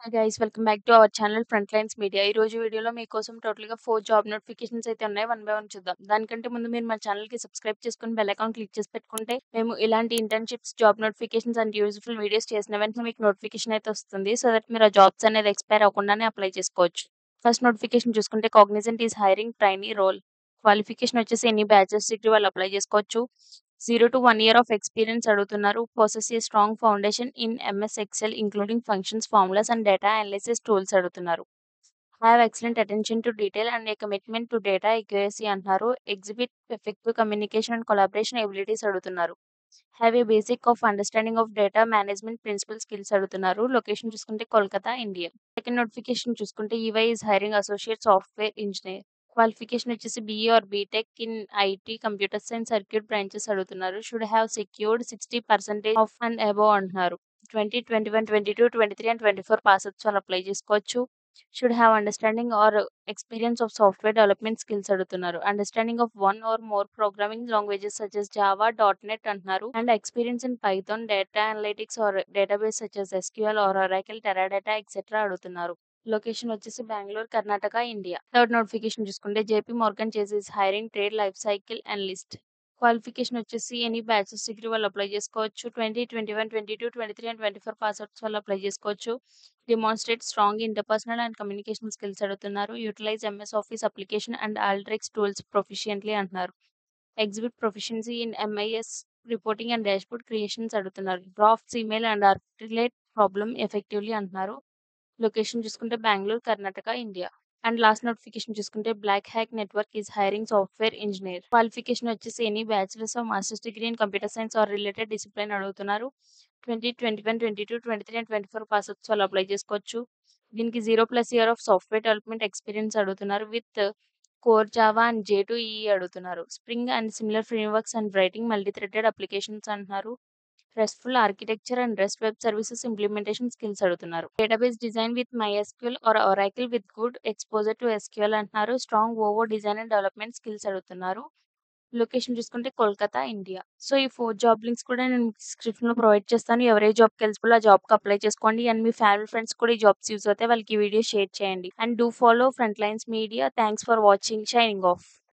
Hi guys welcome back to our channel front lines media. ఈ రోజు వీడియోలో మీకోసం టోటల్‌గా 4 జాబ్ నోటిఫికేషన్స్ అయితే ఉన్నాయి. వన్ బై వన్ చూద్దాం. దానికంటే ముందు మీరు మా ఛానల్‌కి సబ్స్క్రైబ్ చేసుకొని బెల్ ఐకాన్ క్లిక్ చేసి పెట్టుకుంటే మేము ఇలాంటి internships, job notifications and useful videos చేసిన వెంటనే మీకు నోటిఫికేషన్ అయితే వస్తుంది. సో దట్ మీరు ఆ జాబ్స్ అనేది ఎక్స్‌పైర్ అవ్వకుండానే అప్లై చేసుకోవచ్చు. ఫస్ట్ నోటిఫికేషన్ చూసుకుంటే Cognizant is hiring trainee role. Qualification వచ్చేసి ఎనీ బ్యాచిలర్స్ డిగ్రీ వాళ్ళు అప్లై చేసుకోవచ్చు. 0-1 ఇయర్ ఆఫ్ ఎక్స్‌పీరియన్స్ అడుగుతున్నారు. Possess a strong foundation in MS Excel including functions, formulas and data analysis tools అడుగుతున్నారు. Have excellent attention to detail and a commitment to data accuracy అంటున్నారు. Exhibit effective communication and collaboration abilities అడుగుతున్నారు. Have a basic of understanding of data management principle skills అడుగుతున్నారు. Location చూసుకుంటే Kolkata, India. Second notification చూసుకుంటే EY is hiring associate software engineer. Qualification వచ్చేసి BE or BTech in IT, computer science, circuit branches అడుగుతున్నారు. Should have secured 60% of and above అంటున్నారు. 20, 21, 22, 23 and 24 పాసౌట్స్ వాళ్ళు apply చేసుకోవచ్చు. Should have understanding or experience of software development skills అడుగుతున్నారు. Understanding of 1 or more programming languages such as Java, dot net అంటున్నారు. And experience in Python, data analytics or database such as SQL or Oracle, Teradata etcetera అడుగుతున్నారు. Location వచ్చేసి Bengaluru, Karnataka, India. Third notification చూసుకుంటే JP Morgan Chase is hiring trade life cycle analyst. Qualification వచ్చేసి any bachelors degree వాళ్ళు apply చేసుకోవచ్చు. 20, 21, 22, 23 and 24 passouts వాళ్ళు apply చేసుకోవచ్చు. Demonstrate strong interpersonal and communication skills అడుగుతున్నారు. Utilise MS office application and Alteryx tools proficiently అంటున్నారు. Exhibit proficiency in MIS reporting and dashboard creations అడుగుతున్నారు. Drafts, email and articulate problem effectively అంటున్నారు. Location చూసుకుంటే Bengaluru, Karnataka, India. And last notification చూసుకుంటే black hack network is hiring software engineer. Qualification వచ్చేసి any bachelor's or master's degree in computer science or related discipline అడుగుతున్నారు. 20, 21, 22, 23 and 24 పాసౌట్స్ వాళ్ళు apply చేసుకోవచ్చు. దీనికి 0+ year of software development experience అడుగుతున్నారు. With core Java and J2EE అడుగుతున్నారు. Spring and similar frameworks and writing multi threaded applications అంటున్నారు. RESTful architecture and REST web services implementation skills అడుగుతున్నారు. Database design with MySQL or Oracle with good exposure to SQL అంటున్నారు. Strong OO design and development skills అడుగుతున్నారు. Location చూసుకుంటే Kolkata, India. So, ఈ 4 job links కూడా నేను మీకు డిస్క్రిప్షన్‌లో ప్రొవైడ్ చేస్తాను. ఎవరు ఏ జాబ్‌కి ఎలిజిబుల్ ఆ జాబ్‌కి అప్లై చేసుకోండి. అండ్ మీ ఫ్యామిలీ ఫ్రెండ్స్ కూడా ఈ జాబ్స్ యూజ్ అవుతాయి. వాళ్ళకి ఈ వీడియో షేర్ చేయండి. And do follow front lines media. Thanks for watching. Shining of.